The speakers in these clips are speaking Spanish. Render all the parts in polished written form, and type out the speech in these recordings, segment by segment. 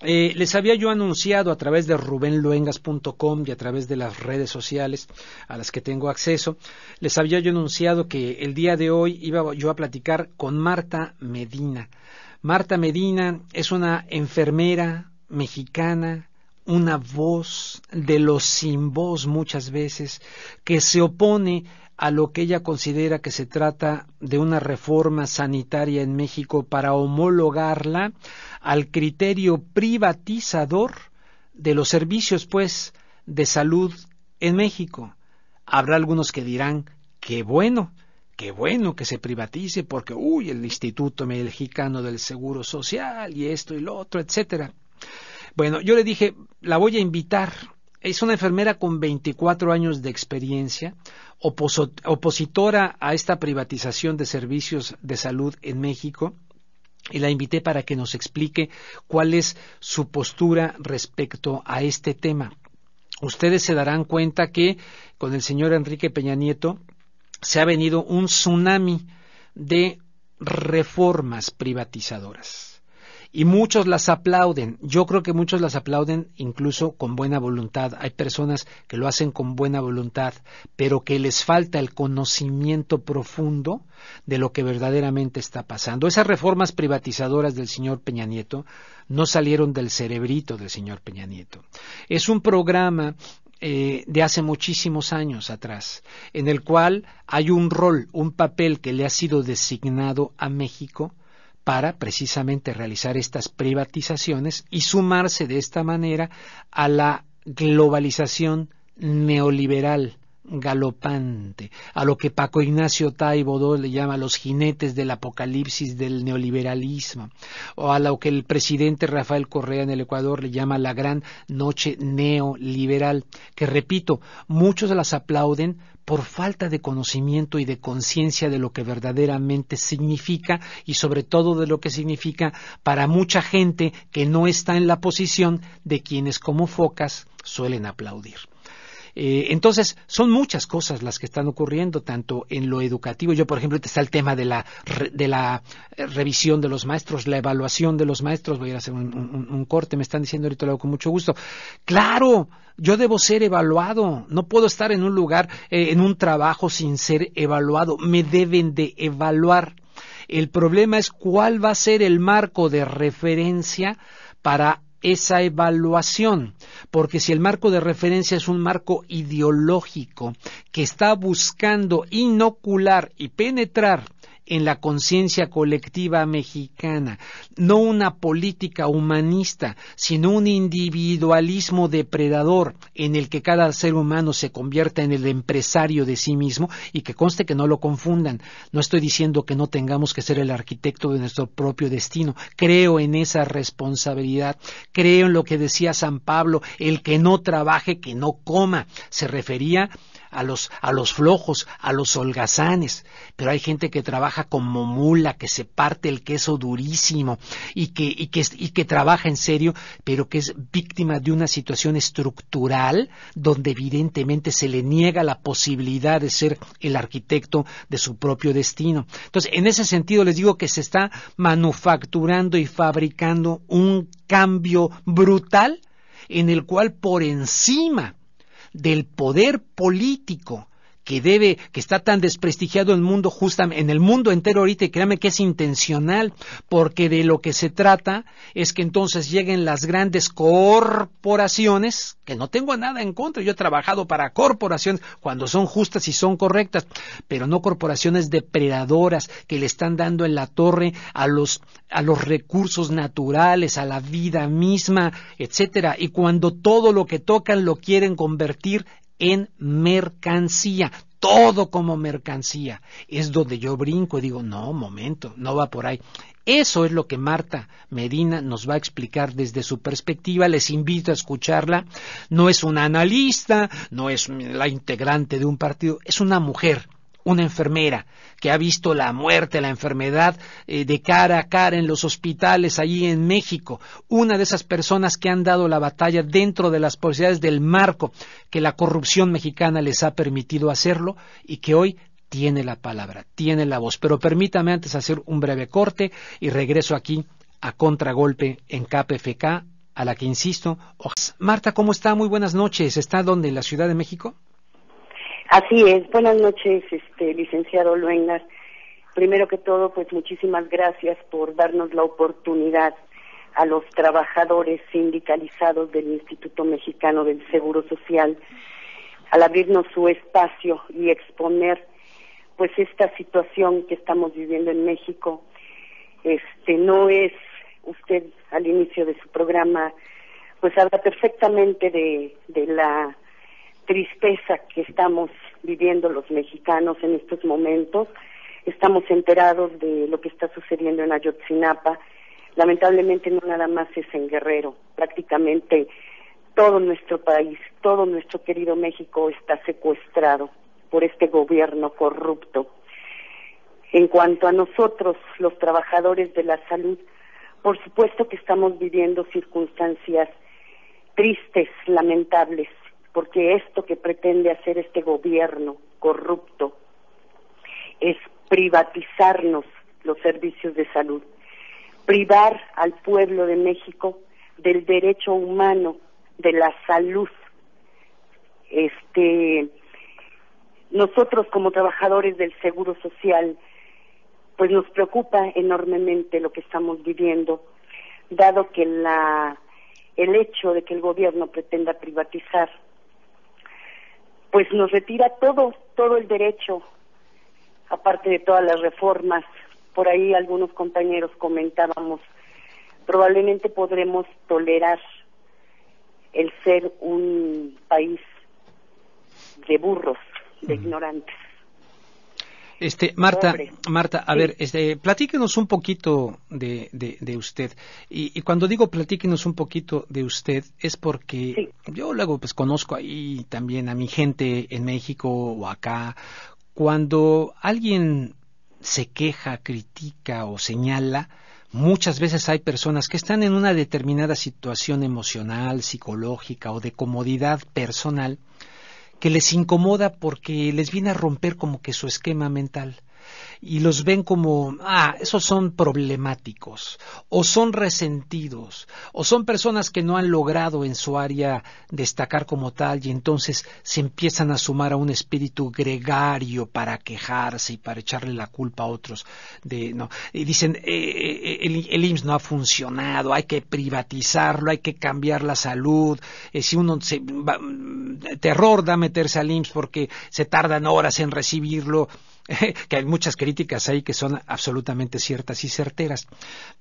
Les había yo anunciado a través de rubenluengas.com y a través de las redes sociales a las que tengo acceso, les había yo anunciado que el día de hoy iba yo a platicar con Marta Medina. Marta Medina es una enfermera mexicana, una voz de los sin voz muchas veces, que se opone a lo que ella considera que se trata de una reforma sanitaria en México para homologarla al criterio privatizador de los servicios, pues, de salud en México. Habrá algunos que dirán, qué bueno que se privatice porque, el Instituto Mexicano del Seguro Social y esto y lo otro, etcétera. Bueno, yo le dije, la voy a invitar. Es una enfermera con 24 años de experiencia, opositora a esta privatización de servicios de salud en México, y la invité para que nos explique cuál es su postura respecto a este tema. Ustedes se darán cuenta que con el señor Enrique Peña Nieto se ha venido un tsunami de reformas privatizadoras. Y muchos las aplauden. Yo creo que muchos las aplauden incluso con buena voluntad. Hay personas que lo hacen con buena voluntad, pero que les falta el conocimiento profundo de lo que verdaderamente está pasando. Esas reformas privatizadoras del señor Peña Nieto no salieron del cerebrito del señor Peña Nieto. Es un programa de hace muchísimos años atrás, en el cual hay un rol, un papel que le ha sido designado a México para precisamente realizar estas privatizaciones y sumarse de esta manera a la globalización neoliberal galopante, a lo que Paco Ignacio Taibo le llama los jinetes del apocalipsis del neoliberalismo, o a lo que el presidente Rafael Correa en el Ecuador le llama la gran noche neoliberal, que repito, muchos las aplauden por falta de conocimiento y de conciencia de lo que verdaderamente significa y sobre todo de lo que significa para mucha gente que no está en la posición de quienes como focas suelen aplaudir. Entonces, son muchas cosas las que están ocurriendo, tanto en lo educativo. Yo, por ejemplo, está el tema de la revisión de los maestros, la evaluación de los maestros. Voy a ir a hacer un corte, me están diciendo ahorita, lo hago con mucho gusto. ¡Claro! Yo debo ser evaluado. No puedo estar en un lugar, en un trabajo sin ser evaluado. Me deben de evaluar. El problema es cuál va a ser el marco de referencia para esa evaluación, porque si el marco de referencia es un marco ideológico que está buscando inocular y penetrar en la conciencia colectiva mexicana, no una política humanista, sino un individualismo depredador en el que cada ser humano se convierta en el empresario de sí mismo, y que conste que no lo confundan. No estoy diciendo que no tengamos que ser el arquitecto de nuestro propio destino. Creo en esa responsabilidad. Creo en lo que decía San Pablo, el que no trabaje, que no coma. Se refería a los flojos, a los holgazanes, pero hay gente que trabaja como mula, que se parte el queso durísimo y que trabaja en serio, pero que es víctima de una situación estructural donde evidentemente se le niega la posibilidad de ser el arquitecto de su propio destino. Entonces, en ese sentido les digo que se está manufacturando y fabricando un cambio brutal en el cual por encima del poder político que está tan desprestigiado en el mundo entero ahorita, y créanme que es intencional, porque de lo que se trata es que entonces lleguen las grandes corporaciones, que no tengo nada en contra, yo he trabajado para corporaciones cuando son justas y son correctas, pero no corporaciones depredadoras que le están dando en la torre a los recursos naturales, a la vida misma, etcétera, y cuando todo lo que tocan lo quieren convertir en mercancía, todo como mercancía. Es donde yo brinco y digo, no, momento, no va por ahí. Eso es lo que Marta Medina nos va a explicar desde su perspectiva. Les invito a escucharla. No es una analista, no es la integrante de un partido, es una mujer, una enfermera que ha visto la muerte, la enfermedad de cara a cara en los hospitales allí en México. Una de esas personas que han dado la batalla dentro de las posibilidades del marco que la corrupción mexicana les ha permitido hacerlo, y que hoy tiene la palabra, tiene la voz. Pero permítame antes hacer un breve corte y regreso aquí a Contragolpe en KPFK a la que insisto. Marta, ¿cómo está? Muy buenas noches. ¿Está dónde? ¿En la Ciudad de México? Así es. Buenas noches, licenciado Luengas. Primero que todo, pues muchísimas gracias por darnos la oportunidad a los trabajadores sindicalizados del Instituto Mexicano del Seguro Social, al abrirnos su espacio y exponer pues esta situación que estamos viviendo en México. No es, usted al inicio de su programa pues habla perfectamente de la tristeza que estamos viviendo los mexicanos en estos momentos. Estamos enterados de lo que está sucediendo en Ayotzinapa. Lamentablemente no nada más es en Guerrero, prácticamente todo nuestro país, todo nuestro querido México está secuestrado por este gobierno corrupto. En cuanto a nosotros, los trabajadores de la salud, por supuesto que estamos viviendo circunstancias tristes, lamentables, porque esto que pretende hacer este gobierno corrupto es privatizarnos los servicios de salud, privar al pueblo de México del derecho humano de la salud. Nosotros como trabajadores del Seguro Social, pues nos preocupa enormemente lo que estamos viviendo, dado que el hecho de que el gobierno pretenda privatizar, pues nos retira todo el derecho, aparte de todas las reformas. Por ahí algunos compañeros comentábamos, probablemente podremos tolerar el ser un país de burros, de ignorantes. Marta, a ver, platíquenos un poquito de usted. Y cuando digo platíquenos un poquito de usted, es porque yo luego pues conozco ahí también a mi gente en México o acá. Cuando alguien se queja, critica o señala, muchas veces hay personas que están en una determinada situación emocional, psicológica o de comodidad personal que les incomoda porque les viene a romper como que su esquema mental. Y los ven como, esos son problemáticos, o son resentidos, o son personas que no han logrado en su área destacar como tal, y entonces se empiezan a sumar a un espíritu gregario para quejarse y para echarle la culpa a otros. Y dicen, el IMSS no ha funcionado, hay que privatizarlo, hay que cambiar la salud, si uno terror da meterse al IMSS porque se tardan horas en recibirlo. Que hay muchas críticas ahí que son absolutamente ciertas y certeras.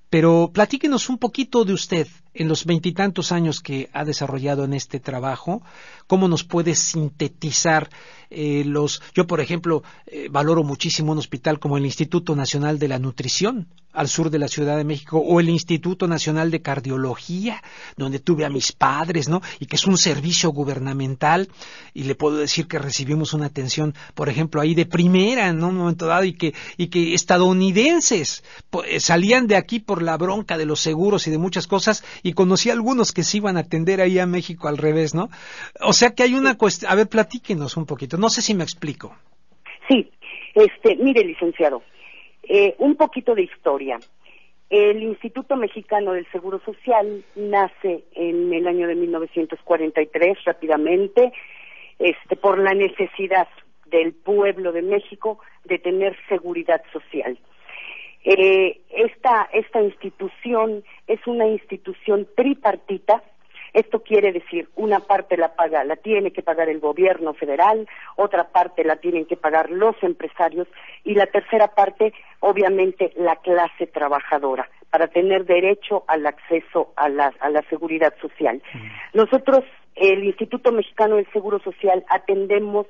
Pero platíquenos un poquito de usted, en los 20 y tantos años que ha desarrollado en este trabajo, cómo nos puede sintetizar yo, por ejemplo, valoro muchísimo un hospital como el Instituto Nacional de la Nutrición, al sur de la Ciudad de México, o el Instituto Nacional de Cardiología, donde tuve a mis padres, ¿no? Y que es un servicio gubernamental, y le puedo decir que recibimos una atención, por ejemplo, ahí de primera, en un momento dado, y que estadounidenses salían de aquí por la bronca de los seguros y de muchas cosas, y conocí a algunos que se iban a atender ahí a México al revés, ¿no? O sea que hay una cuestión. A ver, platíquenos un poquito, no sé si me explico. Sí, mire, licenciado, un poquito de historia. El Instituto Mexicano del Seguro Social nace en el año de 1943, rápidamente, por la necesidad del pueblo de México de tener seguridad social. Esta institución es una institución tripartita. Esto quiere decir, una parte la tiene que pagar el gobierno federal, otra parte la tienen que pagar los empresarios y la tercera parte, obviamente, la clase trabajadora, para tener derecho al acceso a la seguridad social. Nosotros, el Instituto Mexicano del Seguro Social, atendemos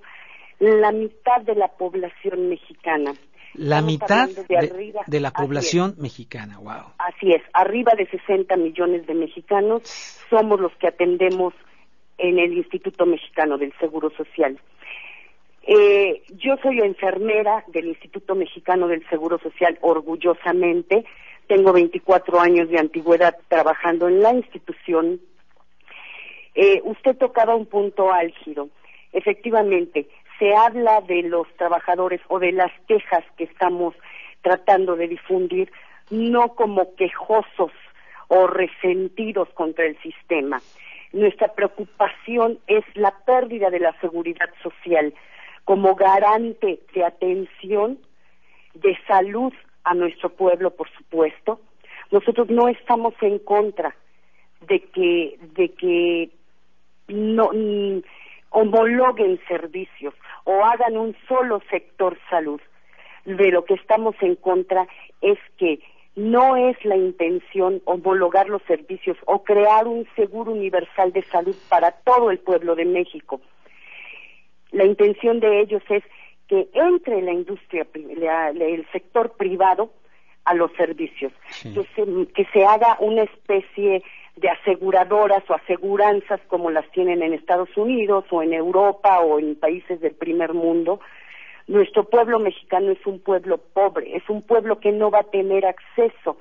la mitad de la población mexicana. La mitad de la población mexicana, wow. Así es, arriba de 60 millones de mexicanos somos los que atendemos en el Instituto Mexicano del Seguro Social. Yo soy enfermera del Instituto Mexicano del Seguro Social, orgullosamente. Tengo 24 años de antigüedad trabajando en la institución. Usted tocaba un punto álgido. Efectivamente, se habla de los trabajadores o de las quejas que estamos tratando de difundir, no como quejosos o resentidos contra el sistema. Nuestra preocupación es la pérdida de la seguridad social como garante de atención, de salud a nuestro pueblo, por supuesto. Nosotros no estamos en contra de que no homologuen servicios o hagan un solo sector salud. De lo que estamos en contra es que no es la intención homologar los servicios o crear un seguro universal de salud para todo el pueblo de México. La intención de ellos es que entre la industria, el sector privado a los servicios, sí, que se haga una especie de aseguradoras o aseguranzas como las tienen en Estados Unidos o en Europa o en países del primer mundo. Nuestro pueblo mexicano es un pueblo pobre, es un pueblo que no va a tener acceso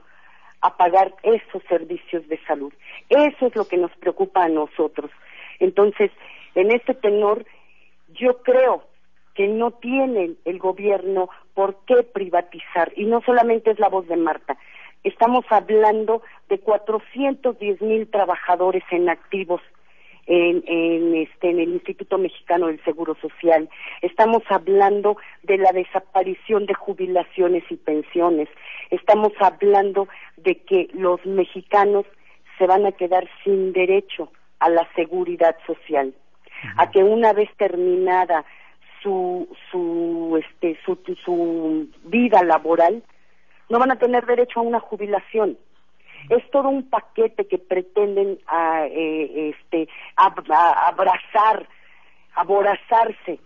a pagar esos servicios de salud. Eso es lo que nos preocupa a nosotros. Entonces, en este tenor, yo creo que no tiene el gobierno por qué privatizar, y no solamente es la voz de Marta. Estamos hablando de 410,000 trabajadores en activos en el Instituto Mexicano del Seguro Social. Estamos hablando de la desaparición de jubilaciones y pensiones. Estamos hablando de que los mexicanos se van a quedar sin derecho a la seguridad social, a que una vez terminada su vida laboral no van a tener derecho a una jubilación. Es todo un paquete que pretenden aborazarse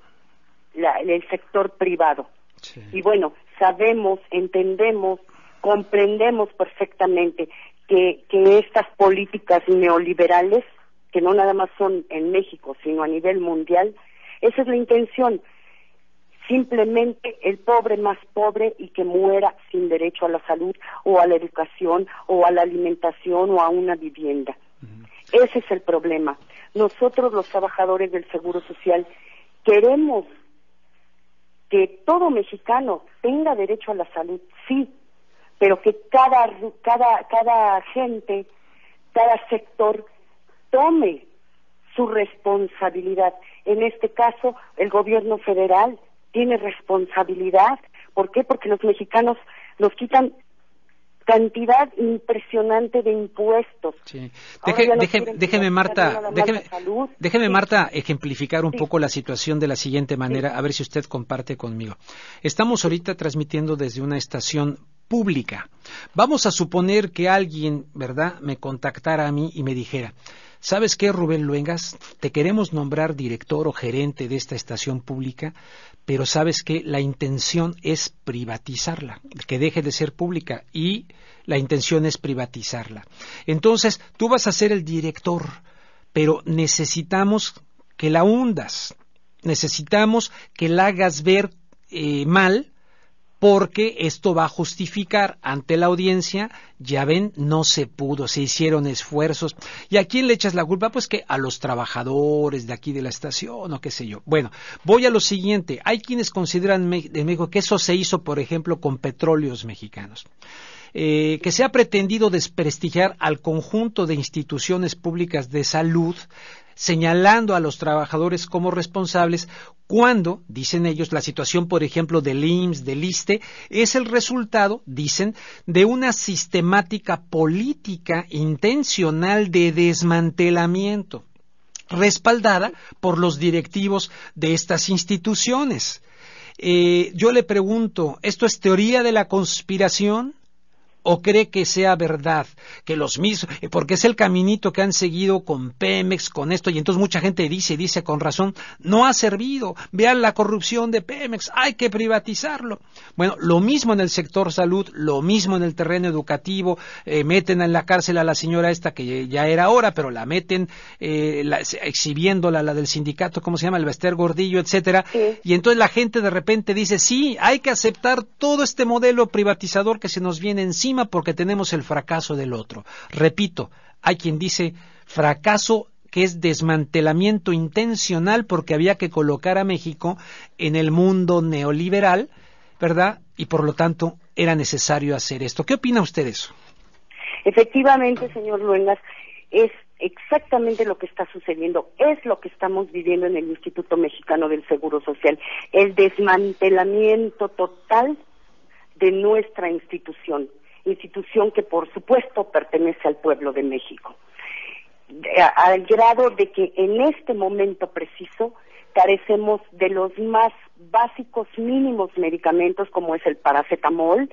el sector privado. Sí. Y bueno, sabemos, entendemos, comprendemos perfectamente que estas políticas neoliberales, que no nada más son en México, sino a nivel mundial, esa es la intención. Simplemente el pobre más pobre y que muera sin derecho a la salud o a la educación o a la alimentación o a una vivienda. Ese es el problema. Nosotros, los trabajadores del Seguro Social, queremos que todo mexicano tenga derecho a la salud, sí, pero que cada gente, cada sector tome su responsabilidad. En este caso, el gobierno federal tiene responsabilidad. ¿Por qué? Porque los mexicanos nos quitan cantidad impresionante de impuestos. Sí. Déjeme, Marta, ejemplificar un poco la situación de la siguiente manera, a ver si usted comparte conmigo. Estamos ahorita transmitiendo desde una estación pública. Vamos a suponer que alguien, ¿verdad?, me contactara a mí y me dijera: ¿sabes qué, Rubén Luengas? Te queremos nombrar director o gerente de esta estación pública, pero ¿sabes qué? La intención es privatizarla, que deje de ser pública, y la intención es privatizarla. Entonces, tú vas a ser el director, pero necesitamos que la hundas, necesitamos que la hagas ver mal, porque esto va a justificar ante la audiencia: ya ven, no se pudo, se hicieron esfuerzos. ¿Y a quién le echas la culpa? Pues que a los trabajadores de aquí de la estación o qué sé yo. Bueno, voy a lo siguiente. Hay quienes consideran en México que eso se hizo, por ejemplo, con Petróleos Mexicanos. Que se ha pretendido desprestigiar al conjunto de instituciones públicas de salud, señalando a los trabajadores como responsables, cuando, dicen ellos, la situación, por ejemplo, del IMSS, del ISSSTE, es el resultado, dicen, de una sistemática política intencional de desmantelamiento, respaldada por los directivos de estas instituciones. Yo le pregunto, ¿esto es teoría de la conspiración? ¿O cree que sea verdad? Que los mismos, porque es el caminito que han seguido con Pemex, con esto, y entonces mucha gente dice con razón: no ha servido, vean la corrupción de Pemex, hay que privatizarlo. Bueno, lo mismo en el sector salud, lo mismo en el terreno educativo. Meten en la cárcel a la señora esta, que ya era hora, pero la meten exhibiéndola, la del sindicato, ¿cómo se llama? El Bester Gordillo, etcétera. Sí. Y entonces la gente de repente dice: sí, hay que aceptar todo este modelo privatizador que se nos viene encima, porque tenemos el fracaso del otro. Repito, hay quien dice fracaso que es desmantelamiento intencional, porque había que colocar a México en el mundo neoliberal, ¿verdad? Y por lo tanto era necesario hacer esto. ¿Qué opina usted de eso? Efectivamente, señor Luengas, es exactamente lo que está sucediendo, es lo que estamos viviendo en el Instituto Mexicano del Seguro Social, el desmantelamiento total de nuestra institución que por supuesto pertenece al pueblo de México, al grado de que en este momento preciso carecemos de los más básicos mínimos medicamentos como es el paracetamol,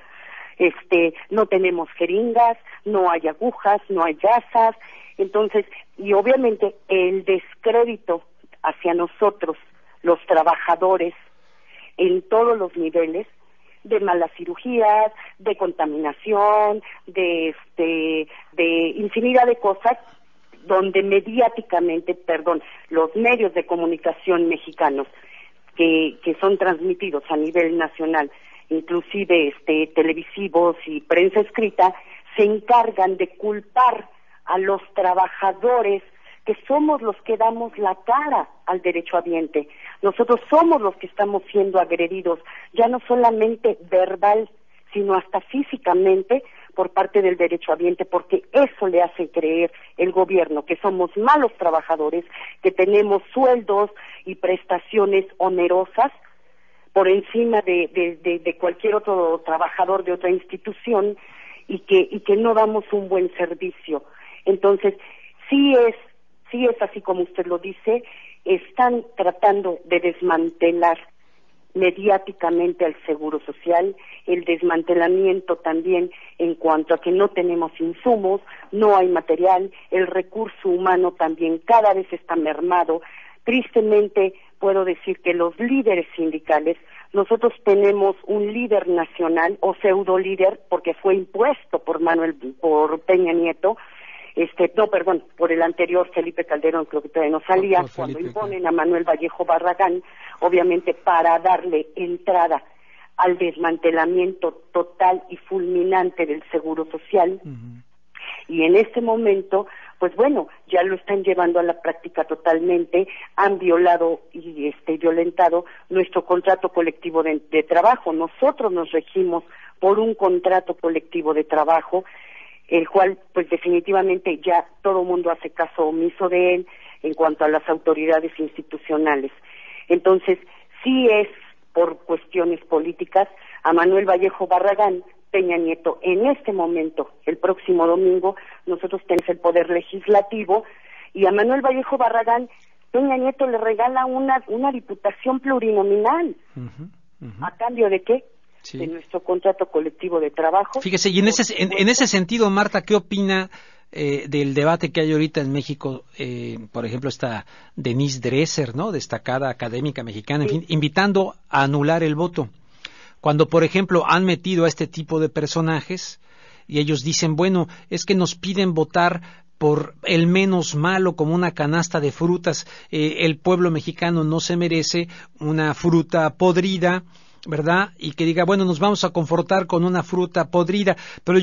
no tenemos jeringas, no hay agujas, no hay gasas. Entonces, y obviamente el descrédito hacia nosotros, los trabajadores, en todos los niveles, de malas cirugías, de contaminación, de infinidad de cosas, donde mediáticamente, los medios de comunicación mexicanos que son transmitidos a nivel nacional, inclusive televisivos y prensa escrita, se encargan de culpar a los trabajadores, que somos los que damos la cara al derechohabiente. Nosotros somos los que estamos siendo agredidos, ya no solamente verbal, sino hasta físicamente por parte del derechohabiente, porque eso le hace creer el gobierno, que somos malos trabajadores, que tenemos sueldos y prestaciones onerosas por encima de cualquier otro trabajador de otra institución y que no damos un buen servicio. Entonces, sí es así como usted lo dice, están tratando de desmantelar mediáticamente al Seguro Social, el desmantelamiento también en cuanto a que no tenemos insumos, no hay material, el recurso humano también cada vez está mermado. Tristemente puedo decir que los líderes sindicales, nosotros tenemos un líder nacional o pseudo líder porque fue impuesto por Peña Nieto, por el anterior Felipe Calderón, creo que todavía no salía, cuando imponen a Manuel Vallejo Barragán, obviamente para darle entrada al desmantelamiento total y fulminante del Seguro Social. Uh-huh. Y en este momento, pues bueno, ya lo están llevando a la práctica totalmente, han violado y violentado nuestro contrato colectivo de trabajo. Nosotros nos regimos por un contrato colectivo de trabajo, el cual pues definitivamente ya todo mundo hace caso omiso de él en cuanto a las autoridades institucionales. Entonces, sí es por cuestiones políticas a Manuel Vallejo Barragán, Peña Nieto, en este momento, el próximo domingo, nosotros tenemos el poder legislativo y a Manuel Vallejo Barragán, Peña Nieto le regala una diputación plurinominal. Uh-huh, uh-huh. ¿A cambio de qué? Sí. De nuestro contrato colectivo de trabajo. Fíjese, y en ese sentido, Marta, ¿qué opina del debate que hay ahorita en México? Por ejemplo, está Denise Dresser, ¿no?, destacada académica mexicana, sí, en fin, invitando a anular el voto. Cuando, por ejemplo, han metido a este tipo de personajes y ellos dicen, bueno, es que nos piden votar por el menos malo, como una canasta de frutas. El pueblo mexicano no se merece una fruta podrida, ¿verdad? Y que diga, bueno, nos vamos a confortar con una fruta podrida, pero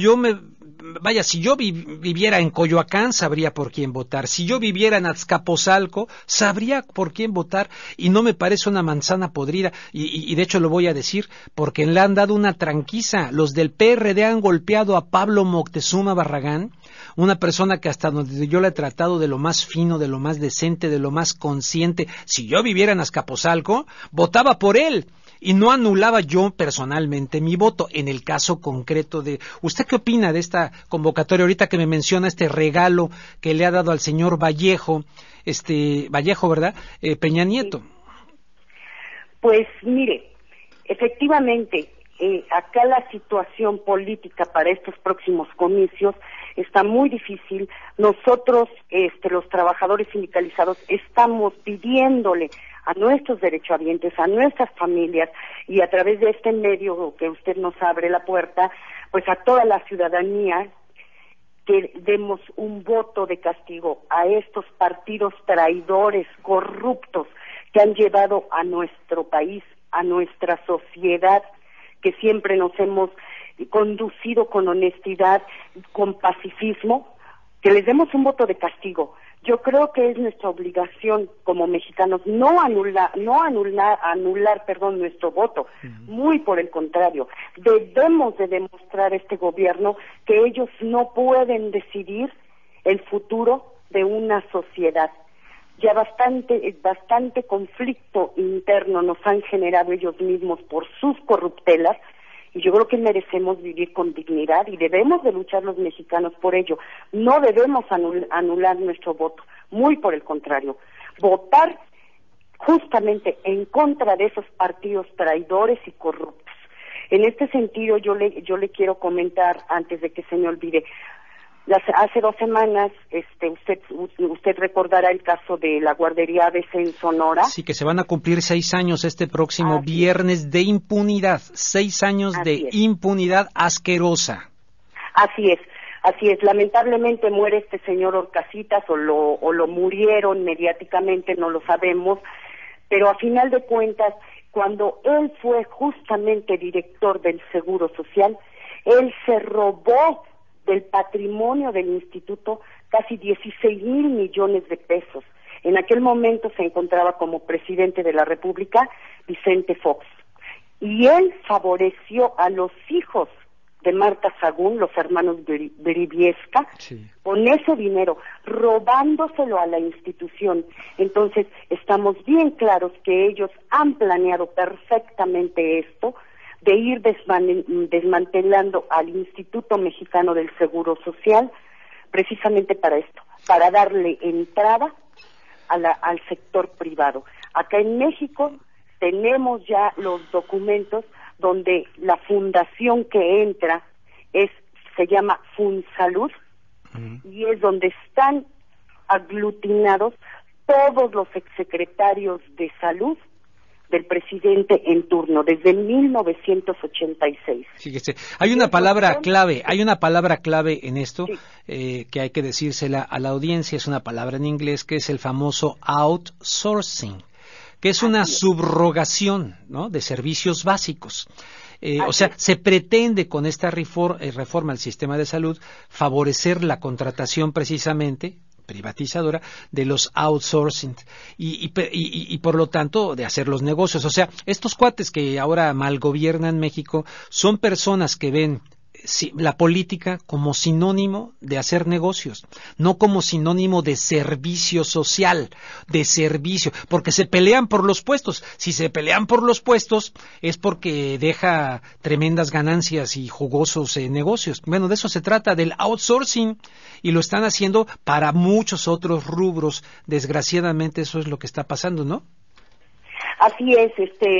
si yo viviera en Coyoacán, sabría por quién votar. Si yo viviera en Azcapotzalco, sabría por quién votar, y no me parece una manzana podrida, y de hecho lo voy a decir, porque le han dado una tranquiza. Los del PRD han golpeado a Pablo Moctezuma Barragán, una persona que hasta donde yo la he tratado de lo más fino, de lo más decente, de lo más consciente. Si yo viviera en Azcapotzalco, votaba por él, y no anulaba yo personalmente mi voto. En el caso concreto de... ¿Usted qué opina de esta convocatoria ahorita que me menciona este regalo que le ha dado al señor Vallejo, ¿verdad? Peña Nieto? Pues mire, efectivamente, acá la situación política para estos próximos comicios está muy difícil. Nosotros, los trabajadores sindicalizados, estamos pidiéndole a nuestros derechohabientes, a nuestras familias, y a través de este medio que usted nos abre la puerta, pues a toda la ciudadanía, que demos un voto de castigo a estos partidos traidores, corruptos, que han llevado a nuestro país, a nuestra sociedad, que siempre nos hemos conducido con honestidad, con pacifismo, que les demos un voto de castigo. Yo creo que es nuestra obligación como mexicanos no anular, nuestro voto. Muy por el contrario, debemos de demostrar a este gobierno que ellos no pueden decidir el futuro de una sociedad. Ya bastante conflicto interno nos han generado ellos mismos por sus corruptelas, y yo creo que merecemos vivir con dignidad y debemos de luchar los mexicanos por ello. No debemos anular nuestro voto, muy por el contrario. Votar justamente en contra de esos partidos traidores y corruptos. En este sentido, yo le quiero comentar, antes de que se me olvide, hace 2 semanas, usted recordará el caso de la guardería ABC en Sonora. Sí, que se van a cumplir 6 años este próximo viernes de impunidad, 6 años de impunidad asquerosa. Así es. Lamentablemente muere este señor Horcasitas, o lo murieron mediáticamente, no lo sabemos, pero a final de cuentas, cuando él fue justamente director del Seguro Social, él se robó del patrimonio del instituto casi 16,000 millones de pesos. En aquel momento se encontraba como presidente de la República Vicente Fox, y él favoreció a los hijos de Marta Sagún, los hermanos Briviesca, con ese dinero, robándoselo a la institución. Entonces, estamos bien claros que ellos han planeado perfectamente esto, de ir desmantelando al Instituto Mexicano del Seguro Social, precisamente para esto, para darle entrada al sector privado. Acá en México tenemos ya los documentos donde la fundación que entra se llama FunSalud, y es donde están aglutinados todos los exsecretarios de salud del presidente en turno desde 1986. Fíjese, hay una palabra clave en esto, que hay que decírsela a la audiencia. Es una palabra en inglés, que es el famoso outsourcing, que es una subrogación, ¿no?, de servicios básicos. O sea, se pretende con esta reforma al sistema de salud favorecer la contratación precisamente privatizadora de los outsourcing y por lo tanto de hacer los negocios. O sea, estos cuates que ahora malgobiernan México son personas que ven la política como sinónimo de hacer negocios, no como sinónimo de servicio social, de servicio, porque se pelean por los puestos. Si se pelean por los puestos es porque deja tremendas ganancias y jugosos negocios. Bueno, de eso se trata, del outsourcing, y lo están haciendo para muchos otros rubros. Desgraciadamente eso es lo que está pasando, ¿no? Así es,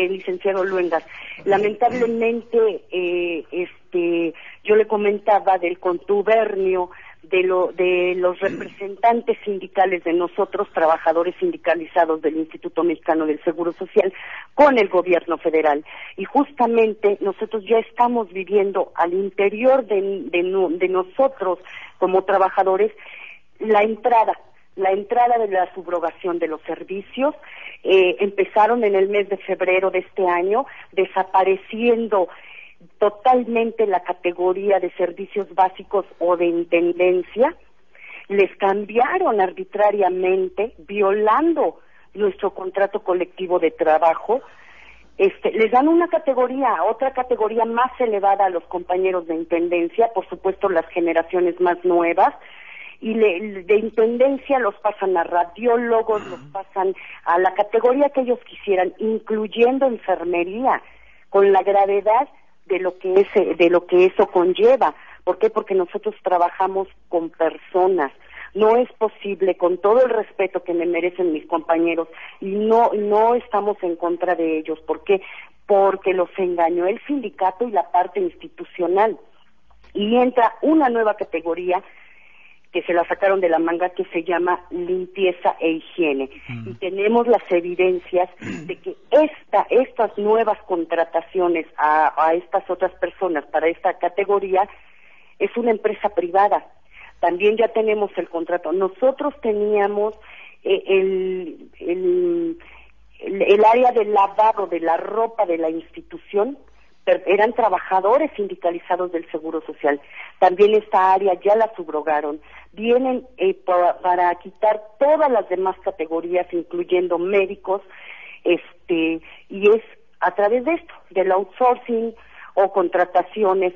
licenciado Luengas. Lamentablemente, yo le comentaba del contubernio de los representantes sindicales de nosotros, trabajadores sindicalizados del Instituto Mexicano del Seguro Social, con el gobierno federal. Y justamente nosotros ya estamos viviendo al interior de nosotros como trabajadores la entrada de la subrogación de los servicios. Empezaron en el mes de febrero de este año, desapareciendo totalmente la categoría de servicios básicos o de intendencia. Les cambiaron arbitrariamente, violando nuestro contrato colectivo de trabajo. Les dan otra categoría más elevada a los compañeros de intendencia, por supuesto las generaciones más nuevas, y de intendencia los pasan a radiólogos, los pasan a la categoría que ellos quisieran, incluyendo enfermería, con la gravedad de lo que eso conlleva. ¿Por qué? Porque nosotros trabajamos con personas. No es posible, con todo el respeto que me merecen mis compañeros, y no estamos en contra de ellos. ¿Por qué? Porque los engañó el sindicato y la parte institucional. Y entra una nueva categoría que se la sacaron de la manga, que se llama limpieza e higiene. Y tenemos las evidencias de que estas nuevas contrataciones a estas otras personas para esta categoría es una empresa privada. También ya tenemos el contrato. Nosotros teníamos el área del lavado de la ropa de la institución eran trabajadores sindicalizados del Seguro Social. También esta área ya la subrogaron. Vienen para quitar todas las demás categorías, incluyendo médicos, y es a través de esto, del outsourcing o contrataciones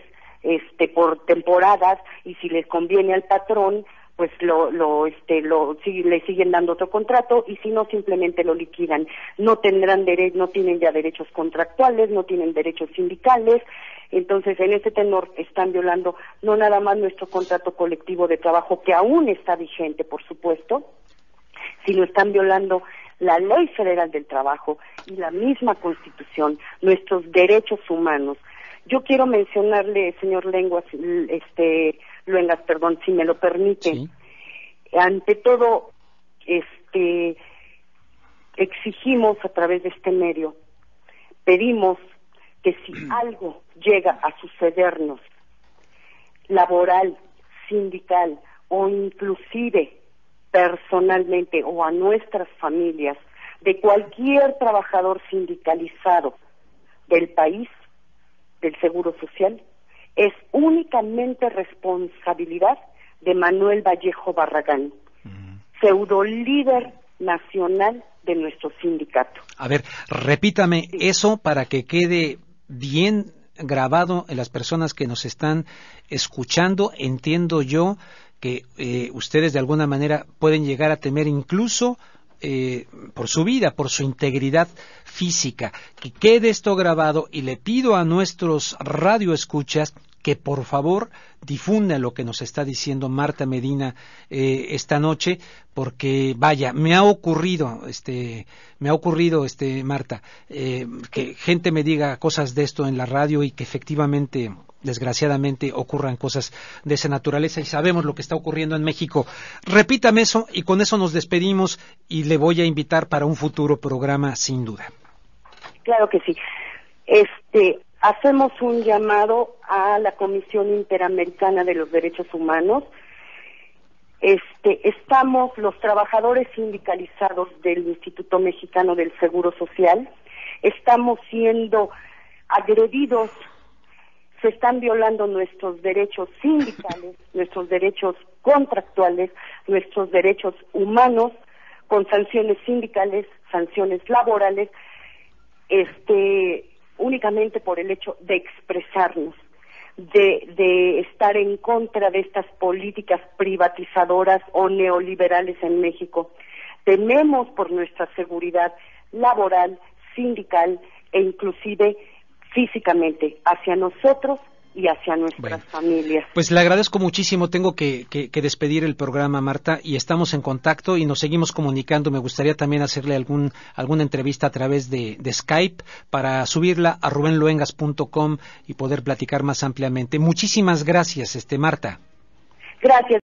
por temporadas, y si les conviene al patrón, pues le siguen dando otro contrato, y si no, simplemente lo liquidan. No tienen ya derechos contractuales, no tienen derechos sindicales. Entonces, en ese tenor están violando no nada más nuestro contrato colectivo de trabajo, que aún está vigente, por supuesto, sino están violando la Ley Federal del Trabajo y la misma Constitución, nuestros derechos humanos. Yo quiero mencionarle, señor Luengas, si me lo permite. Sí. Ante todo, exigimos a través de este medio, pedimos que si algo llega a sucedernos, laboral, sindical o inclusive personalmente o a nuestras familias, de cualquier trabajador sindicalizado del país, del Seguro Social, es únicamente responsabilidad de Manuel Vallejo Barragán, pseudo líder nacional de nuestro sindicato. A ver, repítame eso para que quede bien grabado en las personas que nos están escuchando. Entiendo yo que ustedes de alguna manera pueden llegar a temer incluso por su vida, por su integridad física. Que quede esto grabado, y le pido a nuestros radioescuchas que por favor difunda lo que nos está diciendo Marta Medina esta noche, porque vaya, me ha ocurrido, Marta, que gente me diga cosas de esto en la radio y que efectivamente, desgraciadamente, ocurran cosas de esa naturaleza, y sabemos lo que está ocurriendo en México. Repítame eso, y con eso nos despedimos, y le voy a invitar para un futuro programa, sin duda. Claro que sí. Hacemos un llamado a la Comisión Interamericana de los Derechos Humanos. Estamos los trabajadores sindicalizados del Instituto Mexicano del Seguro Social, estamos siendo agredidos, se están violando nuestros derechos sindicales, nuestros derechos contractuales, nuestros derechos humanos, con sanciones sindicales, sanciones laborales, únicamente por el hecho de expresarnos, de estar en contra de estas políticas privatizadoras o neoliberales en México. Tememos por nuestra seguridad laboral, sindical e inclusive físicamente hacia nosotros y hacia nuestras familias. Pues le agradezco muchísimo. Tengo que despedir el programa, Marta, y estamos en contacto y nos seguimos comunicando. Me gustaría también hacerle alguna entrevista a través de Skype para subirla a rubenluengas.com y poder platicar más ampliamente. Muchísimas gracias, Marta. Gracias.